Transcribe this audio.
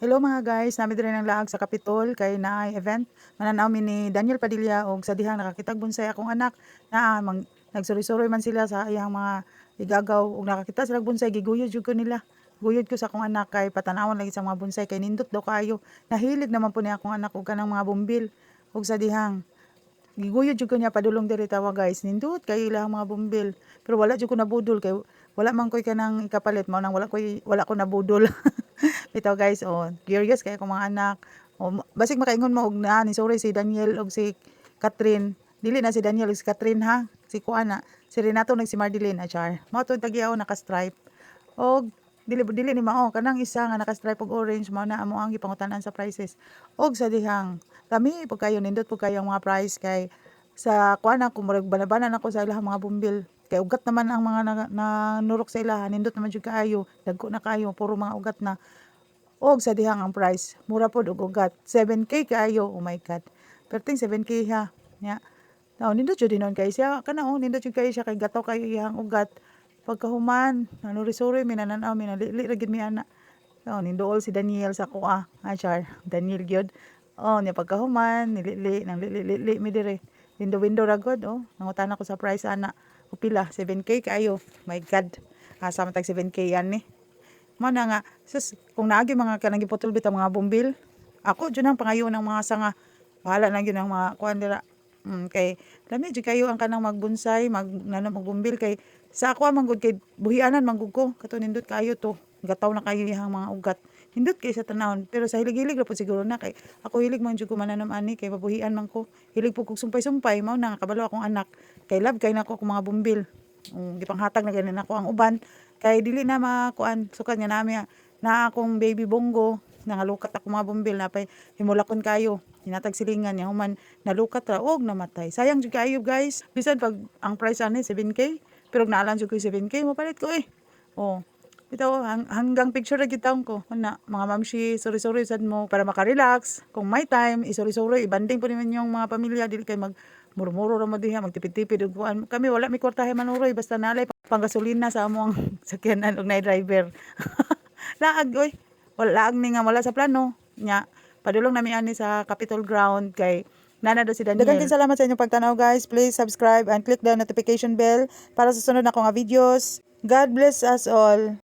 Hello mga guys, nami diri ng laag sa Capitol kay naay event mananaw mi ni Daniel Padilla og sa dihang nakakitag bonsai akong anak na nagsuri-suri man sila sa iyang mga igagaw ug nakakita sila og bonsai giguyod jud ko nila. Guyod ko sa akong anak kay patanawon lagi sa mga bonsai kay nindot daw kaayo. Nahilig naman po ni akong anak og kanang mga bumbil ug sa dihang giguyod jud ko niya padulong diri tawa guys. Nindot kay ilang mga bumbil. Pero wala jud ko nabudol kay wala man koy kanang ikapalit mao nang wala ko nabudol. Bitaw guys, curious kay akong mga anak. Basig makaingon mo og na ni sorry si Daniel og si Catherine. Dili na si Daniel ug si Catherine ha. Si Kuana, si Renato nag si Mardeline achar. Mao to tagyaw naka-stripe. Og dili ni mao kanang isa nga naka-stripe og orange mao na amo ang gipangutanan sa prices. Og sa dihang kami pag kayo nindot pag kayo ang mga price kay sa kuana ko murag banabanan ako sa ilang mga bumbil. Kay ugat naman ang mga nurok sa ilaha, nindot naman jud kaayo, dagko na kaayo, puro mga ugat na. Og sa dihang ang price, mura pod og ugat. 7K kaayo, oh my god. Perting 7K ha. Nya. Now, nindot jud dinon kay siya kana nindot jud kay siya kay gataw kay iyang ugat. Pagkahuman, nanuri-suri minananaw minalili ra gid mi ana. Nindool si Daniel sa kuha. Achar, Daniel gyud. Nya pagkahuman, nilili nang lili mi dire. Window ra gud nangutana ko sa price ana. O pila 7K kaayo. My god. Asa man tag 7K yan ni. Mao na nga sus kung naagi mga kanang giputol bitaw mga bumbil. Ako jud ang pangayo ng mga sanga. Bahala na gyud ang mga kuan dira. Kay lami jud kayo ang kanang magbonsai, magnanom og bumbil kay sa ako man gud kay buhianan man gud ko. Kato nindot kayo to. Gataw na kayo ihang mga ugat. Hindot kay sa tanawon pero sa hilig-hilig ra pud siguro na kay ako hilig man jud ko mananom ani kay mabuhian man ko. Hilig pud kog sumpay-sumpay mao na nga kabalo akong anak. Kay love kay nako akong mga bumbil. Gipanghatag na ganin ako ang uban kay dili na makuan sukat nga nami na akong baby bongo nangalukat ako mga bumbil na pay himulakon kayo hinatag silingan niya human nalukat ra og namatay sayang jud kayo guys bisan pag ang price ani 7K pero naalan jud ko 7K mapalit ko bitaw hanggang picture ra gyud taon ko ana mga mamshi sorry sad mo para maka-relax kung may time isori ibanding po niman yung mga pamilya dili kay mag murmuro ra mo diha magtipid-tipid ug kuan kami wala mi kwartahe manuroy basta nalay panggasolina sa among sakyanan ug nay driver laag oy wala laag ni nga wala sa plano nya padulong nami ani sa Capitol ground kay nana do si Daniel. Daghang salamat sa inyong pagtanaw guys. Please subscribe and click the notification bell para sa sunod na ko nga videos. God bless us all.